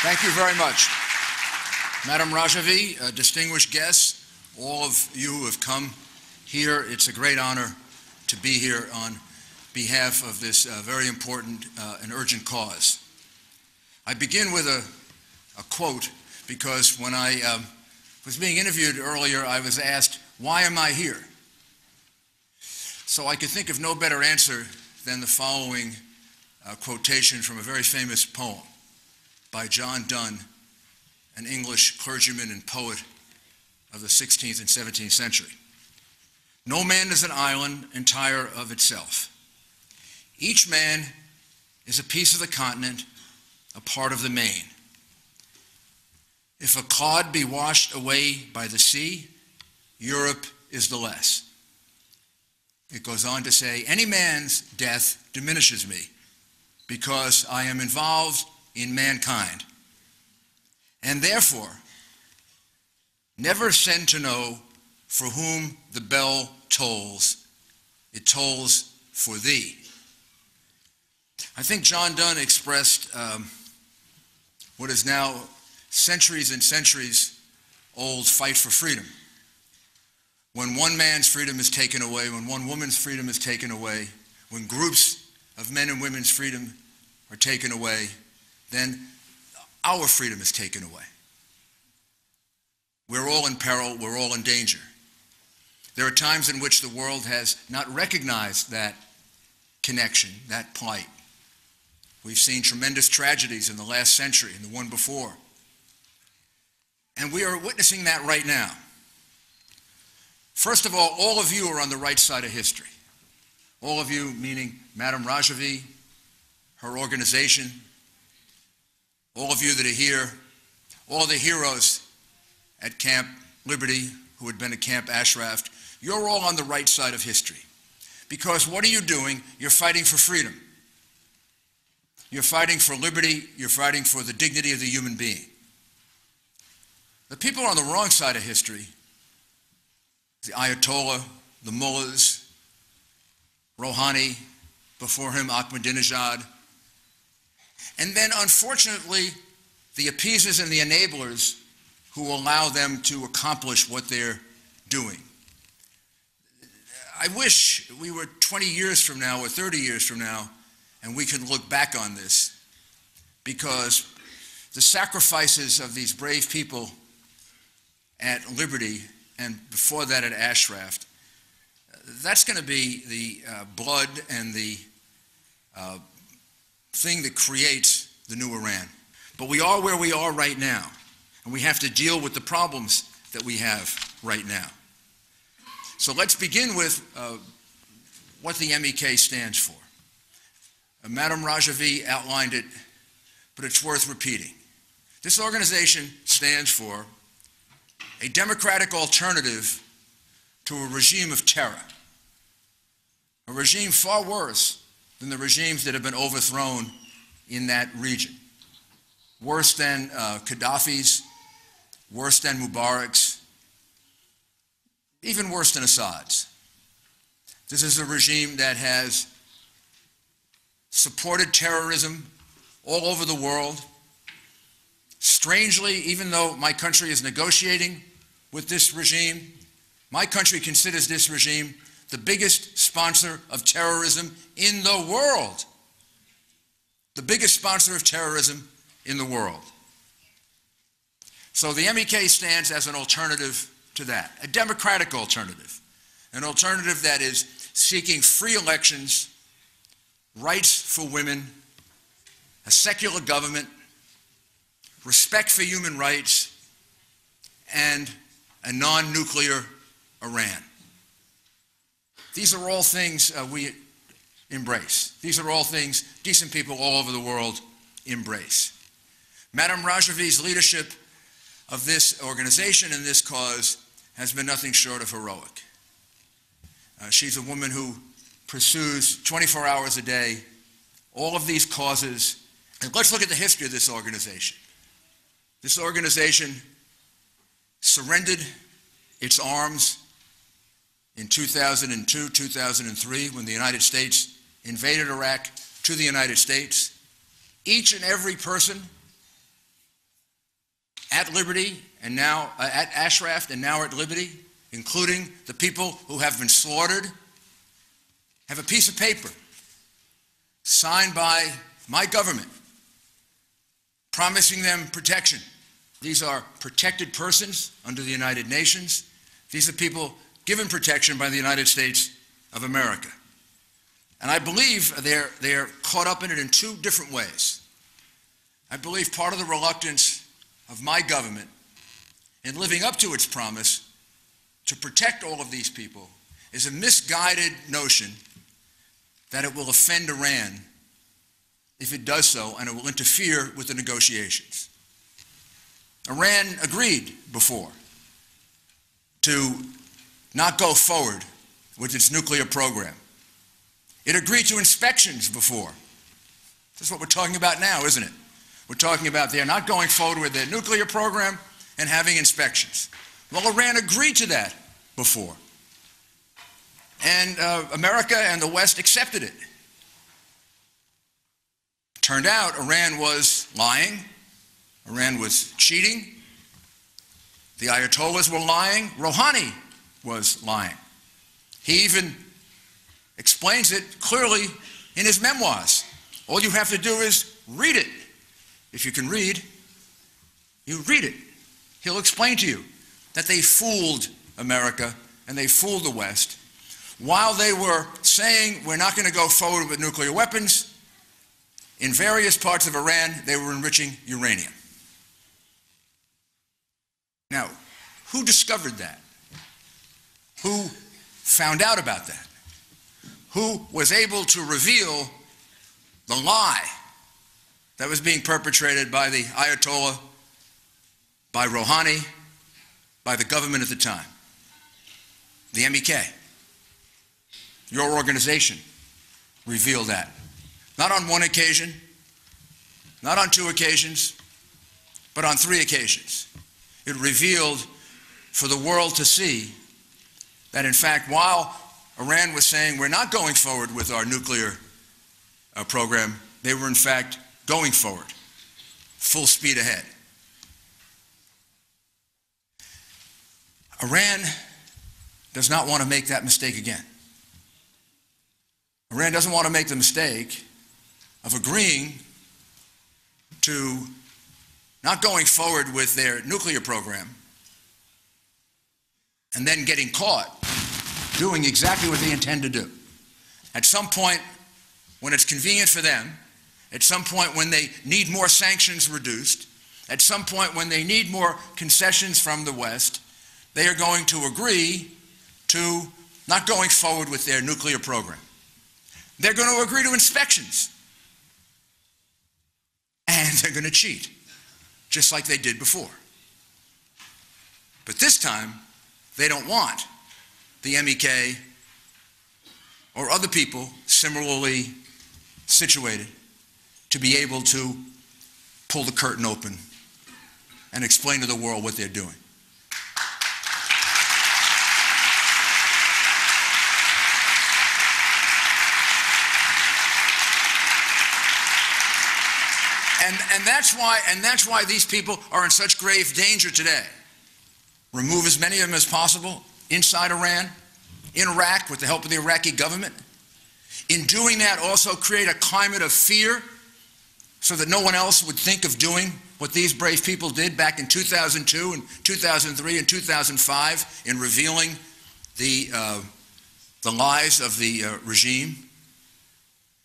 Thank you very much. Madam Rajavi, distinguished guests, all of you who have come here, it's a great honor to be here on behalf of this very important and urgent cause. I begin with a quote because when I was being interviewed earlier, I was asked, why am I here? So I could think of no better answer than the following quotation from a very famous poem by John Donne, an English clergyman and poet of the 16th and 17th century. No man is an island entire of itself. Each man is a piece of the continent, a part of the main. If a clod be washed away by the sea, Europe is the less. It goes on to say, any man's death diminishes me because I am involved in mankind. And therefore, never send to know for whom the bell tolls. It tolls for thee. I think John Donne expressed what is now centuries and centuries old fight for freedom. When one man's freedom is taken away, when one woman's freedom is taken away, when groups of men and women's freedom are taken away, then our freedom is taken away. We're all in peril, we're all in danger. There are times in which the world has not recognized that connection, that plight. We've seen tremendous tragedies in the last century and the one before. And we are witnessing that right now. First of all of you are on the right side of history. All of you, meaning Madam Rajavi, her organization, all of you that are here, all the heroes at Camp Liberty who had been at Camp Ashraf, you're all on the right side of history. Because what are you doing? You're fighting for freedom. You're fighting for liberty. You're fighting for the dignity of the human being. The people on the wrong side of history, the Ayatollah, the mullahs, Rouhani, before him Ahmadinejad, and then unfortunately the appeasers and the enablers who allow them to accomplish what they're doing. I wish we were 20 years from now or 30 years from now and we can look back on this, because the sacrifices of these brave people at Liberty and before that at Ashraf, that's going to be the blood and the thing that creates the new Iran. But we are where we are right now, and we have to deal with the problems that we have right now. So let's begin with what the MEK stands for. Madam Rajavi outlined it, but it's worth repeating. This organization stands for a democratic alternative to a regime of terror, a regime far worse than the regimes that have been overthrown in that region, worse than Gaddafi's, worse than Mubarak's, even worse than Assad's. This is a regime that has supported terrorism all over the world. Strangely, even though my country is negotiating with this regime, my country considers this regime the biggest sponsor of terrorism in the world. The biggest sponsor of terrorism in the world. So the MEK stands as an alternative to that, a democratic alternative, an alternative that is seeking free elections, rights for women, a secular government, respect for human rights, and a non-nuclear Iran. These are all things we embrace. These are all things decent people all over the world embrace. Madam Rajavi's leadership of this organization and this cause has been nothing short of heroic. She's a woman who pursues 24 hours a day all of these causes. And let's look at the history of this organization. This organization surrendered its arms in 2002, 2003, when the United States invaded Iraq to the United States. Each and every person at liberty and now at Ashraf and now at liberty, including the people who have been slaughtered, have a piece of paper signed by my government promising them protection. These are protected persons under the United Nations. These are people given protection by the United States of America. And I believe they're caught up in it in two different ways. I believe part of the reluctance of my government in living up to its promise to protect all of these people is a misguided notion that it will offend Iran if it does so, and it will interfere with the negotiations. Iran agreed before to not go forward with its nuclear program. It agreed to inspections before. That's what we're talking about now, isn't it? We're talking about they're not going forward with their nuclear program and having inspections. Well, Iran agreed to that before. And America and the West accepted it. Turned out Iran was lying. Iran was cheating. The Ayatollahs were lying. Rouhani was lying. He even explains it clearly in his memoirs. All you have to do is read it. If you can read, you read it. He'll explain to you that they fooled America and they fooled the West. While they were saying we're not going to go forward with nuclear weapons, in various parts of Iran, they were enriching uranium. Now, who discovered that? Who found out about that? Who was able to reveal the lie that was being perpetrated by the Ayatollah, by Rouhani, by the government at the time? The MEK. Your organization revealed that. Not on one occasion, not on two occasions, but on three occasions. It revealed for the world to see that, in fact, while Iran was saying we're not going forward with our nuclear program, they were, in fact, going forward, full speed ahead. Iran does not want to make that mistake again. Iran doesn't want to make the mistake of agreeing to not going forward with their nuclear program and then getting caught doing exactly what they intend to do. At some point, when it's convenient for them, at some point when they need more sanctions reduced, at some point when they need more concessions from the West, they are going to agree to not going forward with their nuclear program. They're going to agree to inspections. And they're going to cheat, just like they did before. But this time, they don't want the MEK or other people similarly situated to be able to pull the curtain open and explain to the world what they're doing. And that's why these people are in such grave danger today. Remove as many of them as possible inside Iran, in Iraq with the help of the Iraqi government. In doing that, also create a climate of fear so that no one else would think of doing what these brave people did back in 2002 and 2003 and 2005 in revealing the lies of the regime.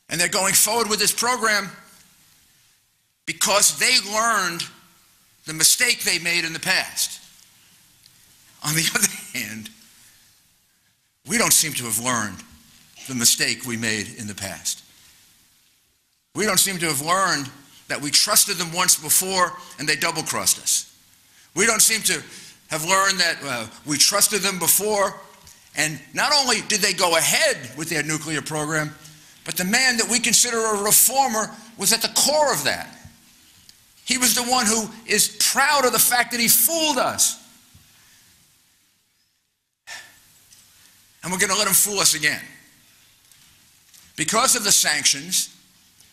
And they're going forward with this program because they learned the mistake they made in the past. On the other hand, we don't seem to have learned the mistake we made in the past. We don't seem to have learned that we trusted them once before and they double-crossed us. We don't seem to have learned that we trusted them before, and not only did they go ahead with their nuclear program, but the man that we consider a reformer was at the core of that. He was the one who is proud of the fact that he fooled us. And we're going to let him fool us again. Because of the sanctions,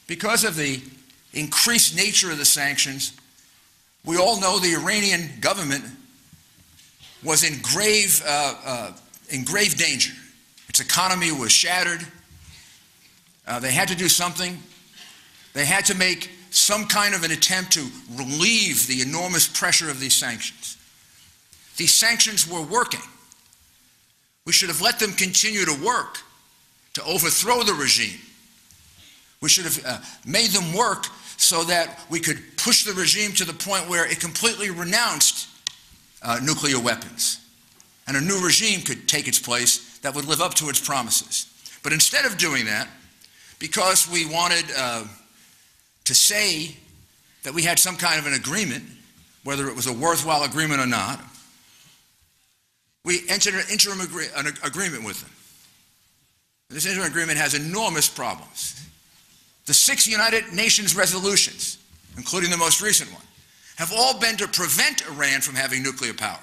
because of the increased nature of the sanctions, We all know the Iranian government was in grave danger. Its economy was shattered. They had to do something. They had to make some kind of an attempt to relieve the enormous pressure of these sanctions. These sanctions were working. We should have let them continue to work to overthrow the regime. We should have made them work so that we could push the regime to the point where it completely renounced nuclear weapons, and a new regime could take its place that would live up to its promises. But instead of doing that, because we wanted to say that we had some kind of an agreement, whether it was a worthwhile agreement or not, we entered an interim agreement with them. This interim agreement has enormous problems. The 6 United Nations resolutions, including the most recent one, have all been to prevent Iran from having nuclear power.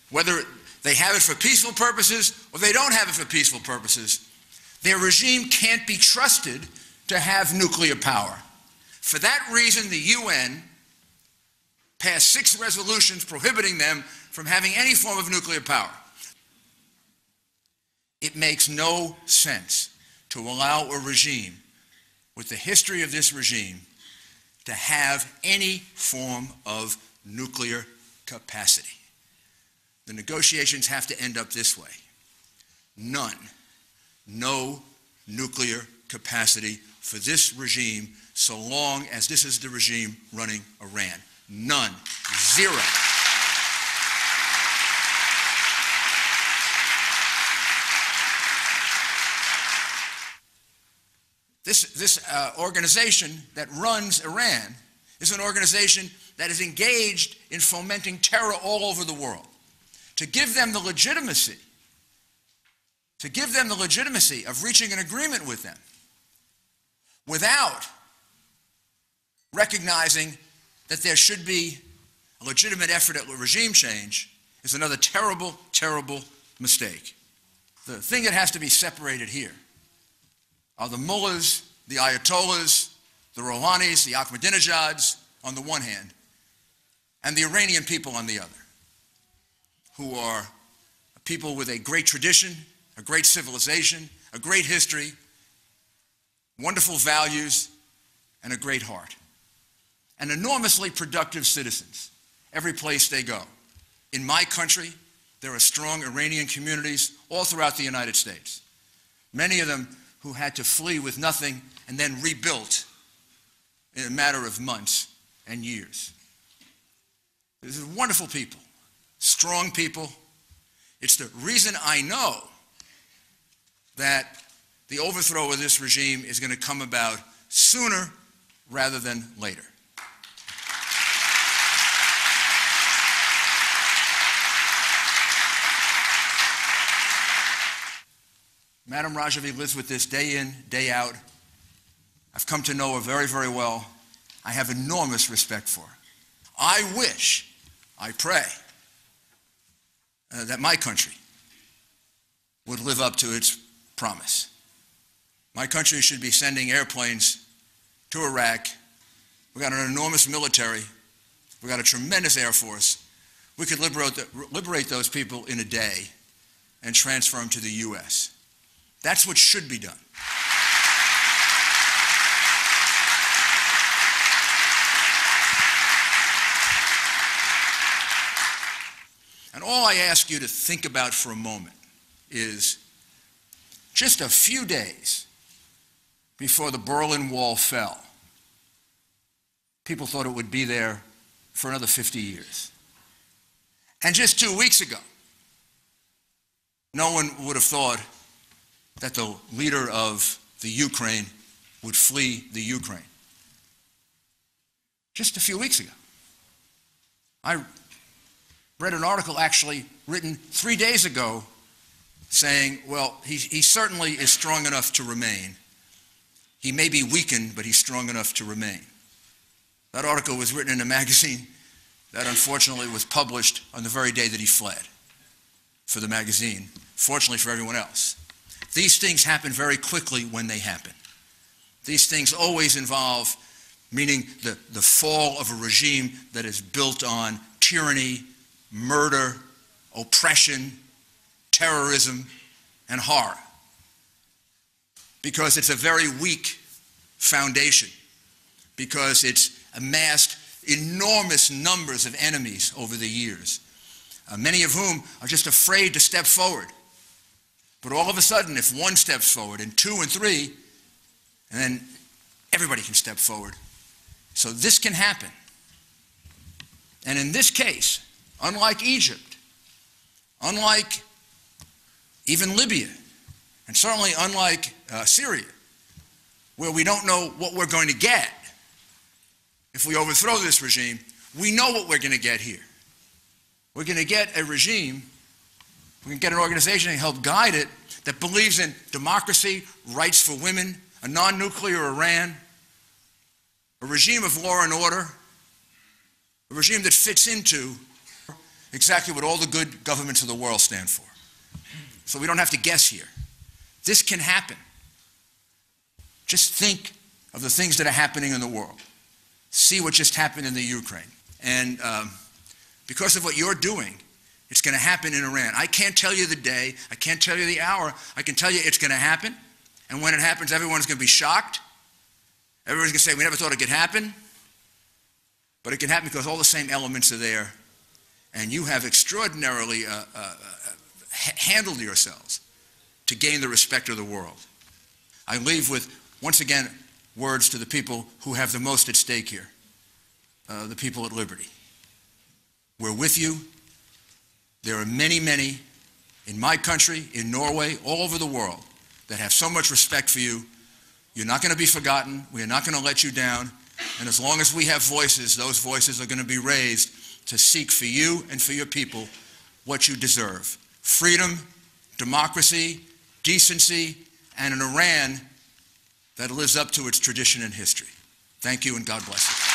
Whether they have it for peaceful purposes or they don't have it for peaceful purposes, their regime can't be trusted to have nuclear power. For that reason, the UN passed 6 resolutions prohibiting them from having any form of nuclear power. It makes no sense to allow a regime with the history of this regime to have any form of nuclear capacity. The negotiations have to end up this way. None. No nuclear capacity for this regime so long as this is the regime running Iran. None. Zero. This organization that runs Iran is an organization that is engaged in fomenting terror all over the world. To give them the legitimacy of reaching an agreement with them without recognizing that there should be a legitimate effort at regime change is another terrible, terrible mistake. The thing that has to be separated here are the mullahs, the ayatollahs, the Rouhanis, the Ahmadinejads on the one hand, and the Iranian people on the other, who are people with a great tradition, a great civilization, a great history, wonderful values, and a great heart, and enormously productive citizens every place they go. In my country, there are strong Iranian communities all throughout the United States, many of them who had to flee with nothing and then rebuilt in a matter of months and years. These are wonderful people, strong people. It's the reason I know that the overthrow of this regime is going to come about sooner rather than later. Madam Rajavi lives with this day in, day out. I've come to know her very, very well. I have enormous respect for her. I wish, I pray, that my country would live up to its promise. My country should be sending airplanes to Iraq. We've got an enormous military. We've got a tremendous Air Force. We could liberate those people in a day and transfer them to the U.S. That's what should be done. And all I ask you to think about for a moment is just a few days before the Berlin Wall fell, people thought it would be there for another 50 years. And just 2 weeks ago, no one would have thought that the leader of the Ukraine would flee the Ukraine. Just a few weeks ago. I read an article actually written 3 days ago saying, well, he certainly is strong enough to remain. He may be weakened, but he's strong enough to remain. That article was written in a magazine that unfortunately was published on the very day that he fled for the magazine, fortunately for everyone else. These things happen very quickly when they happen. These things always involve meaning the fall of a regime that is built on tyranny, murder, oppression, terrorism, and horror. Because it's a very weak foundation, because it's amassed enormous numbers of enemies over the years, many of whom are just afraid to step forward. But all of a sudden, if one steps forward, and two and three, and then everybody can step forward. So this can happen. And in this case, unlike Egypt, unlike even Libya, and certainly unlike Syria, where we don't know what we're going to get if we overthrow this regime, we know what we're going to get here. We're going to get a regime, we're going to get an organization and help guide it that believes in democracy, rights for women, a non-nuclear Iran, a regime of law and order, a regime that fits into exactly what all the good governments of the world stand for. So we don't have to guess here. This can happen. Just think of the things that are happening in the world. See what just happened in the Ukraine. And because of what you're doing, it's going to happen in Iran. I can't tell you the day. I can't tell you the hour. I can tell you it's going to happen. And when it happens, everyone's going to be shocked. Everyone's going to say, we never thought it could happen. But it can happen because all the same elements are there. And you have extraordinarily handled yourselves to gain the respect of the world. I leave with, once again, words to the people who have the most at stake here, the people at Liberty. We're with you. There are many, many in my country, in Norway, all over the world that have so much respect for you. You're not going to be forgotten. We are not going to let you down. And as long as we have voices, those voices are going to be raised to seek for you and for your people what you deserve. Freedom, democracy, decency, and an Iran that lives up to its tradition and history. Thank you, and God bless you.